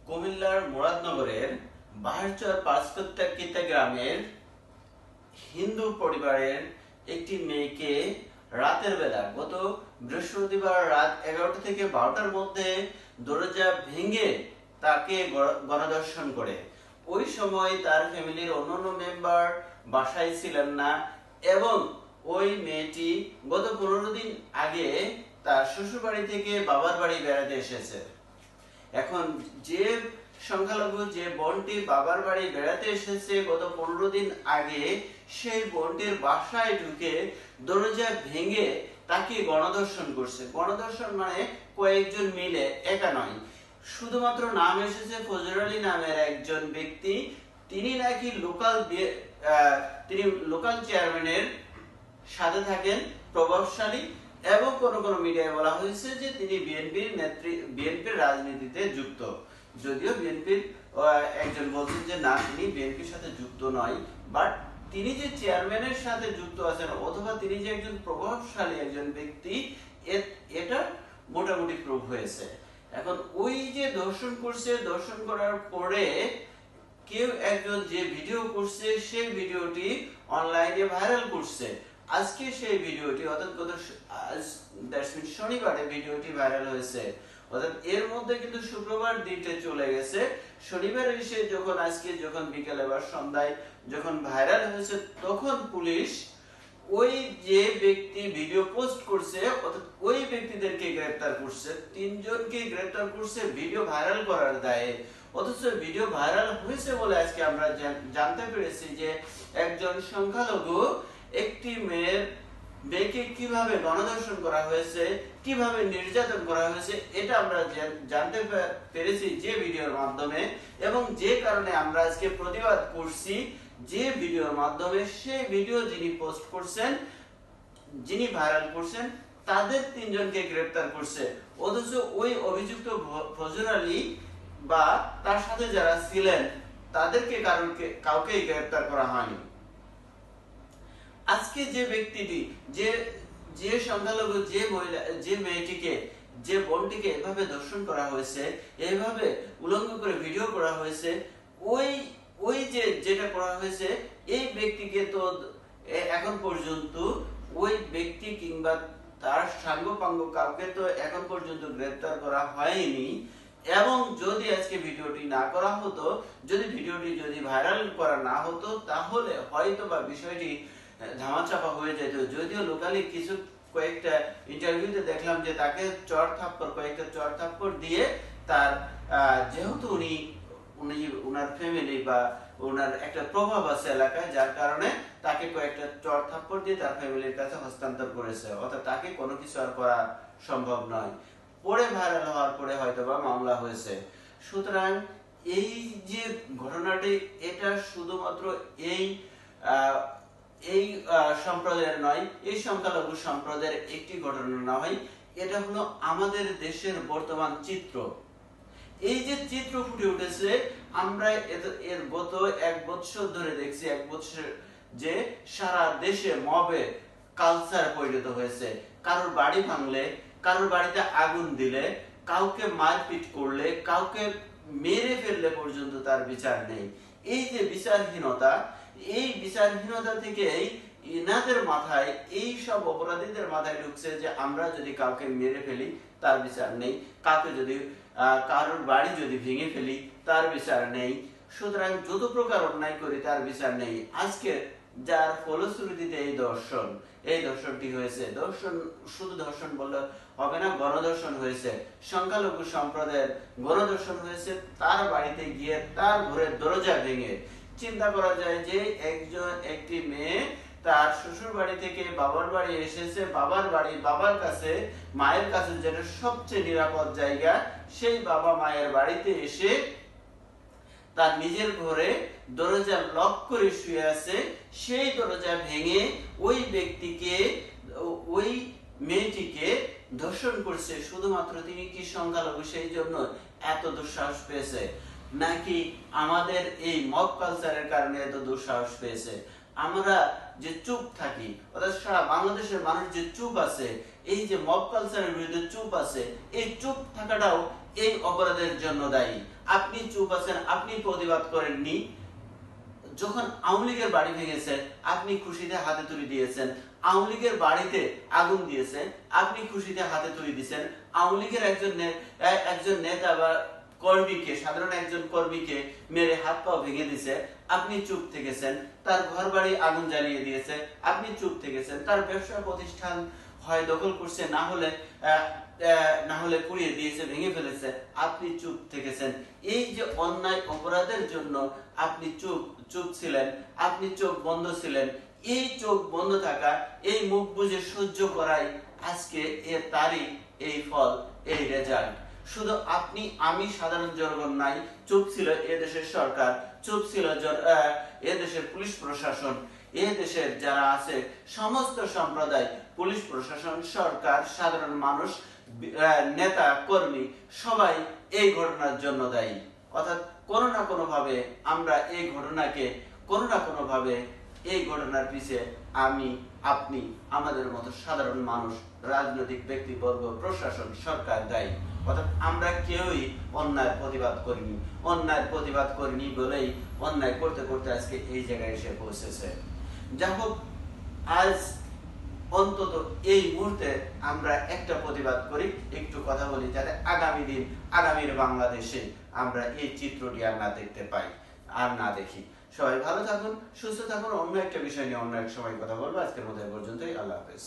কুমিল্লার মুরাদনগরের বাহারচর পাঁচপ্রত্যাখ্যিত গ্রামের হিন্দু পরিবারের একটি মেয়েকে রাতের বেলা গত বৃহস্পতিবার রাত 11টা থেকে 12টার মধ্যে দরজা ভেঙে তাকে গণধর্ষণ করে। ওই সময় তার ফ্যামিলির অন্যান্য মেম্বার বাসায় ছিলেন না এবং ওই মেয়েটি গত 15 দিন আগে তার শ্বশুর বাড়ি থেকে বাবার বাড়ি বেড়াতে এসেছে। এখন যে সংখ্যালঘু যে বোনটি বাবার বাড়ি বেড়াতে এসেছে গত 15 দিন আগে, সেই বোনটির বাসায় ঢুকে দরজা ভেঙে তাকে গণধর্ষণ করছে। গণধর্ষণ মানে কয়েকজন মিলে, একা নয়। শুধুমাত্র নাম এসেছে ফজর আলী নামের একজন ব্যক্তি। তিনি নাকি তিনি লোকাল চেয়ারম্যানের সাথে থাকেন, প্রভাবশালী, এবং কোন কোন মিডিয়ায় বলা হয়েছে যে তিনি বিএনপির রাজনীতিতে যুক্ত। যদিও বিএনপির একজন বলছেন যে না, তিনি বিএনপির সাথে যুক্ত নয়, বাট তিনি যে চেয়ারম্যানের সাথে যুক্ত আছেন অথবা তিনি যে একজন প্রভাবশালী একজন ব্যক্তি, এটা মোটামুটি প্রুভ হয়েছে। এখন ওই যে দর্শন করছে, দর্শন করার পরে কেউ একজন যে ভিডিও করছে সেই ভিডিওটি অনলাইনে ভাইরাল করছে। আজকে সেই ভিডিওটি অর্থাৎ শনিবারে ভিডিওটি ভাইরাল হয়েছে। অর্থাৎ এর মধ্যে কিন্তু শুক্রবার দিনটা চলে গেছে। শনিবার এসে যখন বিকেলে বা সন্ধ্যায় যখন ভাইরাল হয়েছে, তখন পুলিশ ওই যে ব্যক্তি ভিডিও পোস্ট করছে অর্থাৎ ওই ব্যক্তিদেরকে গ্রেফতার করছে। 3 জনকে গ্রেফতার করছে ভিডিও ভাইরাল করার দায়ে। অথচ ভিডিও ভাইরাল হয়েছে বলে আজকে আমরা জানতে পেরেছি যে একজন সংখ্যালঘু একটি মেয়েকে কিভাবে গণধর্ষণ করা হয়েছে, কিভাবে নির্যাতন করা হয়েছে, এটা আমরা জানতে পেরেছি যে ভিডিওর মাধ্যমে, এবং যে কারণে আমরা আজকে প্রতিবাদ করছি যে ভিডিওর মাধ্যমে। সেই ভিডিও যিনি পোস্ট করছেন, যিনি ভাইরাল করছেন, তাদের 3 জনকে গ্রেফতার করছে। অথচ ওই অভিযুক্ত ফজর আলী বা তার সাথে যারা ছিলেন তাদেরকে কাউকে গ্রেফতার করা হয়নি। আজকে যে ব্যক্তিটি যে সংখ্যালঘু যে মেয়েটিকে, যে বোনটিকে এভাবে ধর্ষণ করা হয়েছে, এভাবে উলঙ্গ করে ভিডিও করা হয়েছে, ওই যেটা করা হয়েছে, এই ব্যক্তিকে তো এখন পর্যন্ত ওই ব্যক্তি কিংবা তার সাঙ্গপাঙ্গ কাউকে তো এখন পর্যন্ত গ্রেফতার করা হয়নি। এবং যদি আজকে ভিডিওটি না করা হতো, যদি ভাইরাল করা না হতো, তাহলে হয়তো বা বিষয়টি ধামাচাপা হয়ে যেত। যদিও লোকালি কয়েকটা ইন্টারভিউতে দেখলাম যে তাকে কয়েকটা চড় থাপ্পড় দিয়ে তার যেহেতু উনার ফ্যামিলি বা ওনার একটা প্রভাব আছে এলাকায়, যার কারণে তাকে কয়েকটা চড় থাপ্পড় দিয়ে তার ফ্যামিলির কাছে হস্তান্তর করেছে। অর্থাৎ তাকে কোনো কিছু আর করা সম্ভব নয়। পরে ভাইরাল হওয়ার পরে হয়তো বা মামলা হয়েছে। সুতরাং এই যে ঘটনাটি, এটা শুধুমাত্র এই সম্প্রদায়ের নয়, এই সংখ্যালঘু সম্প্রদায়ের একটি ঘটনা নয়, এটা হলো আমাদের দেশের বর্তমান চিত্র। এই যে চিত্র ফুটে উঠেছে, আমরা এর গত 1 বছর ধরে দেখছি, 1 বছর যে সারা দেশে মবে কালচার পরিণত হয়েছে। কারোর বাড়ি ভাঙলে, কারোর বাড়িতে আগুন দিলে, কাউকে মারপিট করলে, কাউকে মেরে ফেললে পর্যন্ত তার বিচার নেই। এই যে বিচারহীনতা, এই বিচারহীনতা থেকে এনাদের মাথায়, এই সব অপরাধীদের মাথায় ঢুকছে যে আমরা যদি কাউকে মেরে ফেলি তার বিচার নেই, কারোর বাড়ি যদি ভেঙে ফেলি তার বিচার নেই। সুতরাং যত প্রকার অন্যায় করি তার বিচার নেই। আজকে যার ফলশ্রুতিতে এই দর্শনটি হয়েছে। শুধু দর্শন বললে হবে না, গণধর্ষণ হয়েছে। সংখ্যালঘু সম্প্রদায়ের গণধর্ষণ হয়েছে তার বাড়িতে গিয়ে, তার ঘরের দরজা ভেঙে। চিন্তা করা যায় যে একটি মেয়ে তার শ্বশুর বাড়ি থেকে বাবার বাড়ি এসেছে, বাবার কাছে, মায়ের কাছে, যেটা সবচেয়ে নিরাপদ জায়গা, সেই বাবা মায়ের বাড়িতে এসে তার নিজের ঘরে দরজা লক করে শুয়ে আছে। সেই দরজা ভেঙে ওই মেয়েটিকে ধর্ষণ করছে। শুধুমাত্র তিনি কি সংখ্যালঘু সেই জন্য এত দুঃসাহস পেয়েছে, নাকি আমাদের এই মব কালচারের কারণে এত দুঃসাহস পেয়েছে? আমরা যে চুপ থাকি, অর্থাৎ সারা বাংলাদেশের মানুষ যে চুপ আছে, এই যে মব কালচারের বিরুদ্ধে চুপ আছে, এই চুপ থাকাটাও এই অপরাধের জন্য দায়ী। আপনি চুপ আছেন, আপনি প্রতিবাদ করেননি। যখন আওয়ামী লীগের বাড়ি ভেঙেছে আপনি খুশিতে হাতে তুলে দিয়েছেন, আওয়ামী লীগের বাড়িতে আগুন দিয়েছে আপনি খুশিতে হাতে তুলে দিয়েছেন, আওয়ামী লীগের একজন নেতা বা কর্মীকে, সাধারণ একজন কর্মীকে মেরে হাত পা ভেঙে দিয়েছে আপনি চুপ থেকেছেন, তার ঘর বাড়ি আগুন জ্বালিয়ে দিয়েছে আপনি চুপ থেকেছেন, তার ব্যবসা প্রতিষ্ঠান হয় দখল করছে, না হলে পুড়িয়ে দিয়েছে, ভেঙে ফেলেছে, আপনি চুপ থেকেছেন। এই যে অন্যায় অপরাধের জন্য আপনি চুপ ছিলেন, আপনি চোখ বন্ধ ছিলেন। এই চোখ বন্ধ থাকা, এই মুখ বুজে সহ্য করাই আজকে তারই এই ফল, এই রেজাল্ট। শুধু আপনি আমি সাধারণ জনগণ নাই, চুপ ছিল এদেশের সরকার, চুপ ছিল এদেশের পুলিশ প্রশাসন, এদেশের যারা আছে সমস্ত সম্প্রদায়, পুলিশ প্রশাসন, সরকার, সাধারণ মানুষ, নেতা কর্মী সবাই এই ঘটনার জন্য দায়ী। অর্থাৎ কোনো না কোনো ভাবে আমরা এই ঘটনাকে, কোনো না কোনো ভাবে এই ঘটনার পিছে আমি, আপনি, আমাদের মতো সাধারণ মানুষ, রাজনৈতিক ব্যক্তিবর্গ, প্রশাসন, সরকার দায়ী। অর্থাৎ আমরা কেউই অন্যায়ের প্রতিবাদ করিনি বলেই অন্যায় করতে করতে আজকে এই জায়গায় এসে পৌঁছেছে। যাই হোক, আজ অন্তত এই মুহূর্তে আমরা একটা প্রতিবাদ করি, একটু কথা বলি, যাতে আগামী দিন, আগামীর বাংলাদেশে আমরা এই চিত্রটি আর না দেখতে পাই, আর না দেখি। সবাই ভালো থাকুন, সুস্থ থাকুন। অন্য একটা বিষয় নিয়ে অন্য এক সময় কথা বলবো। আজকের মতো এ পর্যন্তই। আল্লাহ হাফেজ।